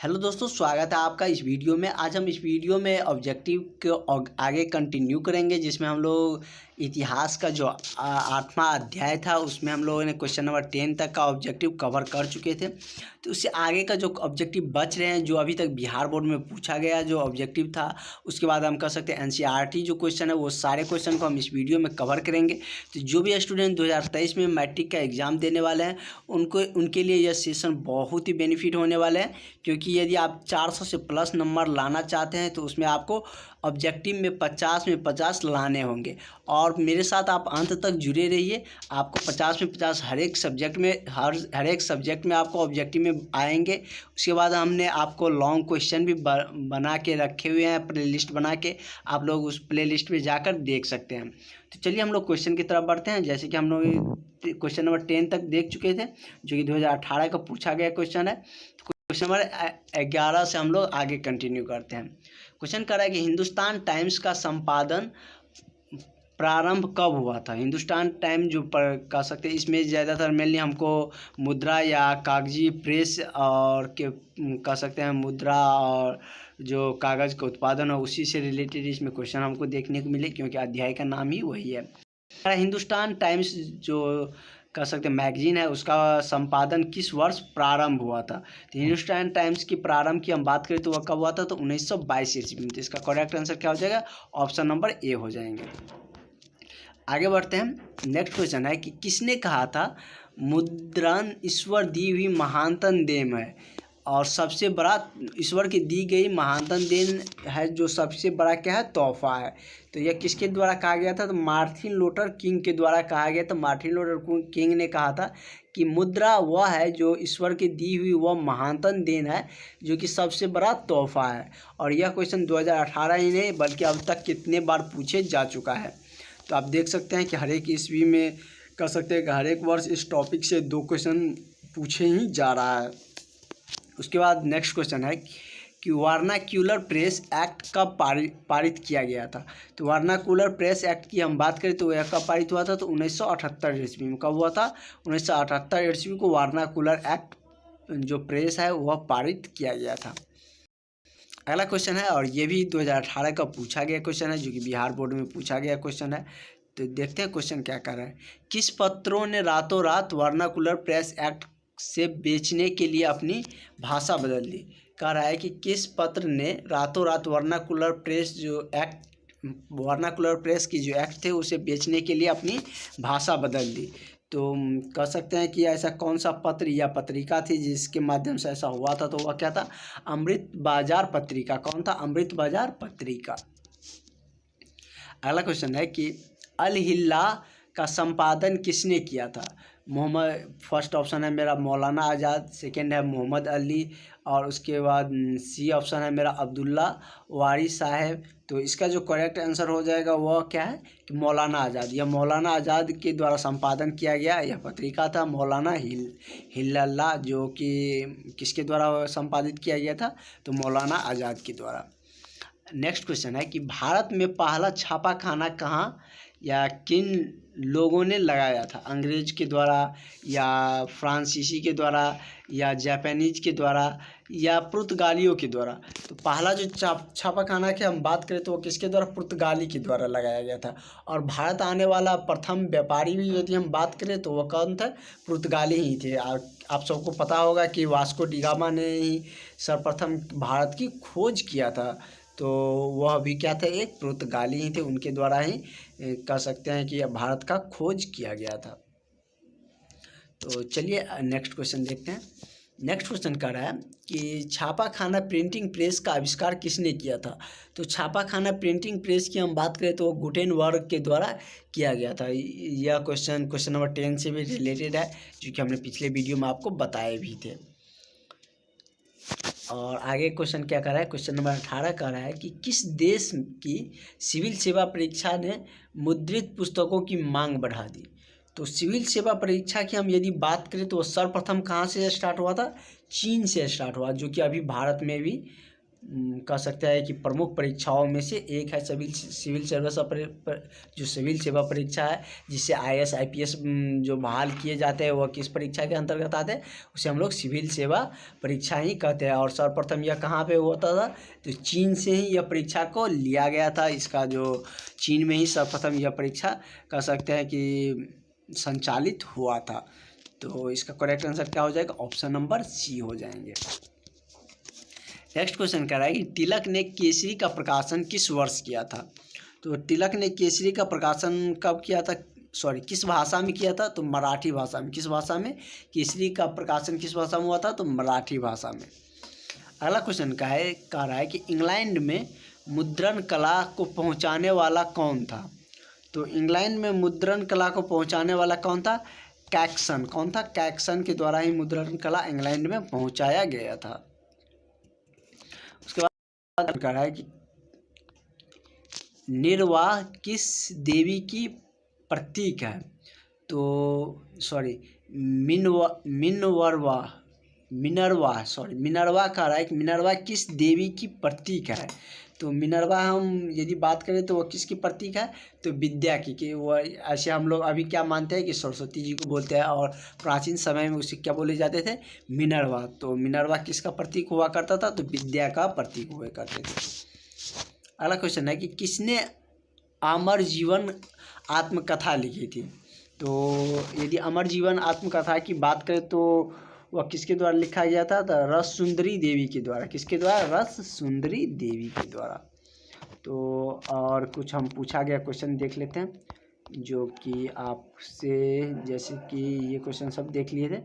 Hello दोस्तों, स्वागत है आपका इस वीडियो में। आज हम इस वीडियो में ऑब्जेक्टिव को आगे कंटिन्यू करेंगे, जिसमें हम लोग इतिहास का जो 8वां अध्याय था उसमें हम लोगों ने क्वेश्चन नंबर 10 तक का ऑब्जेक्टिव कवर कर चुके थे। तो उससे आगे का जो ऑब्जेक्टिव बच रहे हैं, जो अभी तक बिहार बोर्ड में पूछा गया जो ऑब्जेक्टिव था, उसके बाद हम कह सकते हैं एनसीईआरटी जो क्वेश्चन है वो सारे क्वेश्चन को हम इस वीडियो में कवर करेंगे। तो जो भी स्टूडेंट 2023 में मैट्रिक का एग्ज़ाम देने वाले हैं उनके लिए यह सेशन बहुत ही बेनिफिट होने वाले हैं, क्योंकि यदि आप 400 से प्लस नंबर लाना चाहते हैं तो उसमें आपको ऑब्जेक्टिव में 50 में 50 लाने होंगे। और मेरे साथ आप अंत तक जुड़े रहिए, आपको 50 में 50 हर एक सब्जेक्ट में आपको ऑब्जेक्टिव में आएंगे। उसके बाद हमने आपको लॉन्ग क्वेश्चन भी बना के रखे हुए हैं, प्ले लिस्ट बना के, आप लोग उस प्ले लिस्ट में जाकर देख सकते हैं। तो चलिए हम लोग क्वेश्चन की तरफ बढ़ते हैं। जैसे कि हम लोग क्वेश्चन नंबर 10 तक देख चुके थे, जो कि 2018 का पूछा गया क्वेश्चन है। क्वेश्चन नंबर 11 से हम लोग आगे कंटिन्यू करते हैं। क्वेश्चन कर रहा है कि हिंदुस्तान टाइम्स का संपादन प्रारंभ कब हुआ था। हिंदुस्तान टाइम जो कह सकते हैं, इसमें ज़्यादातर मेनली हमको मुद्रा या कागजी प्रेस और कह सकते हैं मुद्रा और जो कागज़ का उत्पादन है उसी से रिलेटेड इसमें क्वेश्चन हमको देखने को मिले, क्योंकि अध्याय का नाम ही वही है। हिंदुस्तान टाइम्स जो कह सकते हैं मैगजीन है, उसका संपादन किस वर्ष प्रारंभ हुआ था। तो हिंदुस्तान टाइम्स की प्रारंभ की हम बात करें तो वह कब हुआ था, तो 1922 ईस्वी में। तो इसका करेक्ट आंसर क्या हो जाएगा, ऑप्शन नंबर ए हो जाएंगे। आगे बढ़ते हैं। नेक्स्ट क्वेश्चन है कि किसने कहा था मुद्रण ईश्वर दी हुई महानतम देन है, और सबसे बड़ा ईश्वर की दी गई महानतम देन है, जो सबसे बड़ा क्या है, तोहफा है। तो यह किसके द्वारा कहा गया था, तो मार्टिन लूथर किंग के द्वारा कहा गया था। मार्टिन लूथर किंग ने कहा था कि मुद्रा वह है जो ईश्वर की दी हुई वह महानतम देन है, जो कि सबसे बड़ा तोहफा है। और यह क्वेश्चन 2018 ही नहीं बल्कि अब तक कितने बार पूछे जा चुका है। तो आप देख सकते हैं कि हर एक ईस्वी में कह सकते हैं कि हर एक वर्ष इस टॉपिक से 2 क्वेश्चन पूछे ही जा रहा है। उसके बाद नेक्स्ट क्वेश्चन है कि वर्नाक्यूलर प्रेस एक्ट कब पारित किया गया था। तो वर्नाक्यूलर प्रेस एक्ट की हम बात करें तो यह कब पारित हुआ था, तो 1978 ईस्वी में। कब हुआ था, 1978 ईस्वी को वर्नाक्यूलर एक्ट जो प्रेस है वह पारित किया गया था। अगला क्वेश्चन है, और ये भी 2018 का पूछा गया क्वेश्चन है, जो कि बिहार बोर्ड में पूछा गया क्वेश्चन है। तो देखते हैं क्वेश्चन क्या कर रहा है। किस पत्रों ने रातों रात वर्नाक्यूलर प्रेस एक्ट से बेचने के लिए अपनी भाषा बदल दी। कह रहा है कि किस पत्र ने रातों रात वर्नाक्यूलर प्रेस की जो एक्ट थे उसे बेचने के लिए अपनी भाषा बदल दी। तो कह सकते हैं कि ऐसा कौन सा पत्र या पत्रिका थी जिसके माध्यम से ऐसा हुआ था, तो वह क्या था, अमृत बाजार पत्रिका। कौन था, अमृत बाजार पत्रिका। अगला क्वेश्चन है कि अल हिल्ला का संपादन किसने किया था। मोहम्मद, फर्स्ट ऑप्शन है मेरा मौलाना आज़ाद, सेकंड है मोहम्मद अली, और उसके बाद सी ऑप्शन है मेरा अब्दुल्ला वारी साहब। तो इसका जो करेक्ट आंसर हो जाएगा वह क्या है कि मौलाना आज़ाद। यह मौलाना आज़ाद के द्वारा संपादन किया गया यह पत्रिका था, मौलाना हिल्ला, जो कि किसके द्वारा संपादित किया गया था, तो मौलाना आज़ाद के द्वारा। नेक्स्ट क्वेश्चन है कि भारत में पहला छापा खाना कहाँ या किन लोगों ने लगाया था। अंग्रेज के द्वारा या फ्रांसीसी के द्वारा या जापानीज के द्वारा या पुर्तगालियों के द्वारा। तो पहला जो छापा खाना की हम बात करें तो वो किसके द्वारा, पुर्तगाली के द्वारा लगाया गया था। और भारत आने वाला प्रथम व्यापारी भी यदि हम बात करें तो वह कौन था, पुर्तगाली ही थे। आप सबको पता होगा कि वास्को डी गामा ने ही सर्वप्रथम भारत की खोज किया था, तो वह भी क्या थे, एक पुर्तगाली ही थे। उनके द्वारा ही कह सकते हैं कि भारत का खोज किया गया था। तो चलिए नेक्स्ट क्वेश्चन देखते हैं। नेक्स्ट क्वेश्चन कह रहा है कि छापा खाना प्रिंटिंग प्रेस का आविष्कार किसने किया था। तो छापा खाना प्रिंटिंग प्रेस की हम बात करें तो गुटेनबर्ग के द्वारा किया गया था। यह क्वेश्चन नंबर 10 से भी रिलेटेड है, जो कि हमने पिछले वीडियो में आपको बताए भी थे। और आगे क्वेश्चन क्या कर रहा है, क्वेश्चन नंबर 18 कर रहा है कि किस देश की सिविल सेवा परीक्षा ने मुद्रित पुस्तकों की मांग बढ़ा दी। तो सिविल सेवा परीक्षा की हम यदि बात करें तो सर्वप्रथम कहाँ से स्टार्ट हुआ था, चीन से स्टार्ट हुआ, जो कि अभी भारत में भी कह सकते हैं कि प्रमुख परीक्षाओं में से एक है सिविल सर्विस जो सिविल सेवा परीक्षा है, जिससे IAS IPS जो बहाल किए जाते हैं वह किस परीक्षा के अंतर्गत आते हैं, उसे हम लोग सिविल सेवा परीक्षा ही कहते हैं। और सर्वप्रथम यह कहाँ पे होता था, तो चीन से ही यह परीक्षा को लिया गया था। इसका जो चीन में ही सर्वप्रथम यह परीक्षा कह सकते हैं कि संचालित हुआ था। तो इसका करेक्ट आंसर क्या हो जाएगा, ऑप्शन नंबर सी हो जाएंगे। नेक्स्ट क्वेश्चन कह रहा है कि तिलक ने केसरी का प्रकाशन किस वर्ष किया था। तो तिलक ने केसरी का प्रकाशन कब किया था, सॉरी किस भाषा में किया था, तो मराठी भाषा में। किस भाषा में, केसरी का प्रकाशन किस भाषा में हुआ था, तो मराठी भाषा में। अगला क्वेश्चन कह रहा है कि इंग्लैंड में मुद्रण कला को पहुंचाने वाला कौन था। तो इंग्लैंड में मुद्रण कला को पहुंचाने वाला कौन था, कैक्सन। कौन था, कैक्सन के द्वारा ही मुद्रण कला इंग्लैंड में पहुंचाया गया था। उसके बाद कह रहा है कि निर्वाह किस देवी की प्रतीक है। तो सॉरी मिनर्वा कह रहा है कि मिनर्वा किस देवी की प्रतीक है। तो मिनर्वा हम यदि बात करें तो वह किसकी प्रतीक है, तो विद्या की। कि वह ऐसे हम लोग अभी क्या मानते हैं कि सरस्वती जी को बोलते हैं, और प्राचीन समय में उसे क्या बोले जाते थे, मिनर्वा। तो मिनर्वा किसका प्रतीक हुआ करता था, तो विद्या का प्रतीक हुआ करते थे। अगला क्वेश्चन है कि किसने अमर जीवन आत्मकथा लिखी थी। तो यदि अमर जीवन आत्मकथा की बात करें तो वह किसके द्वारा लिखा गया था, तो रस सुंदरी देवी के द्वारा। किसके द्वारा, रस सुंदरी देवी के द्वारा। तो और कुछ हम पूछा गया क्वेश्चन देख लेते हैं, जो कि आपसे, जैसे कि ये क्वेश्चन सब देख लिए थे,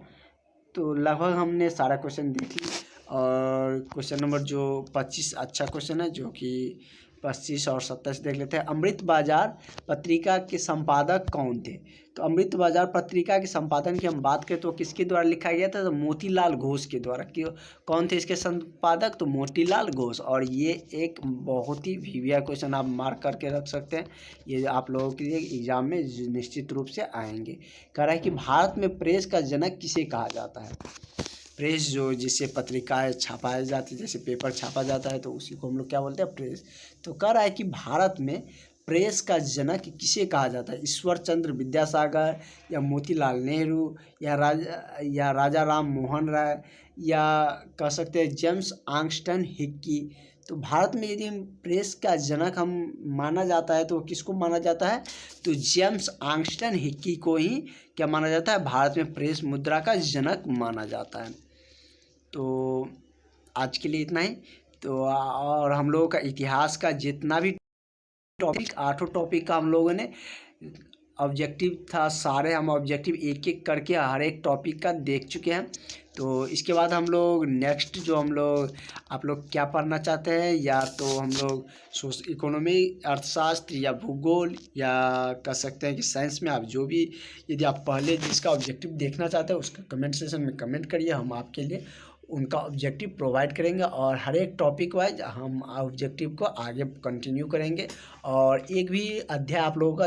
तो लगभग हमने सारा क्वेश्चन देख लिया। और क्वेश्चन नंबर जो 25 अच्छा क्वेश्चन है, जो कि 25 और 27 देख लेते हैं। अमृत बाजार पत्रिका के संपादक कौन थे। तो अमृत बाजार पत्रिका के संपादन की हम बात करें तो किसके द्वारा लिखा गया था, तो मोतीलाल घोष के द्वारा। क्यों, कौन थे इसके संपादक, तो मोतीलाल घोष। और ये एक बहुत ही वीविया क्वेश्चन आप मार्क करके रख सकते हैं, ये आप लोगों के लिए एग्जाम में निश्चित रूप से आएंगे। कह रहा है कि भारत में प्रेस का जनक किसे कहा जाता है। प्रेस जो जिससे पत्रिकाएं छापाई जाती है, जैसे पेपर छापा जाता है, तो उसी को हम लोग क्या बोलते हैं, प्रेस। तो कह रहा है कि भारत में प्रेस का जनक किसे कहा जाता है, ईश्वर चंद्र विद्यासागर, या मोतीलाल नेहरू, या राजा राम मोहन राय, या कह सकते हैं जेम्स आर्मस्ट्रांग हिक्की। तो भारत में यदि प्रेस का जनक हम माना जाता है तो किसको माना जाता है, तो जेम्स आर्मस्ट्रांग हिक्की को ही क्या माना जाता है, भारत में प्रेस मुद्रा का जनक माना जाता है। तो आज के लिए इतना ही। तो और हम लोगों का इतिहास का जितना भी टॉपिक, 8 टॉपिक का हम लोगों ने ऑब्जेक्टिव था, सारे हम ऑब्जेक्टिव एक एक करके हर एक टॉपिक का देख चुके हैं। तो इसके बाद हम लोग नेक्स्ट जो हम लोग, आप लोग क्या पढ़ना चाहते हैं, या तो हम लोग इकोनॉमी, अर्थशास्त्र, या भूगोल, या कह सकते हैं कि साइंस में आप जो भी, यदि आप पहले जिसका ऑब्जेक्टिव देखना चाहते हैं उसका कमेंट सेक्शन में कमेंट करिए, हम आपके लिए उनका ऑब्जेक्टिव प्रोवाइड करेंगे। और हर एक टॉपिक वाइज हम ऑब्जेक्टिव को आगे कंटिन्यू करेंगे, और एक भी अध्याय आप लोगों का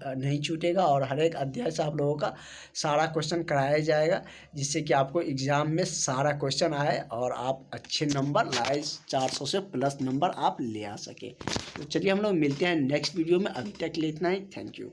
नहीं छूटेगा, और हर एक अध्याय से आप लोगों का सारा क्वेश्चन कराया जाएगा, जिससे कि आपको एग्ज़ाम में सारा क्वेश्चन आए और आप अच्छे नंबर लाए, 400 से प्लस नंबर आप ले आ सके। तो चलिए हम लोग मिलते हैं नेक्स्ट वीडियो में, अभी तक के लिए इतना ही, थैंक यू।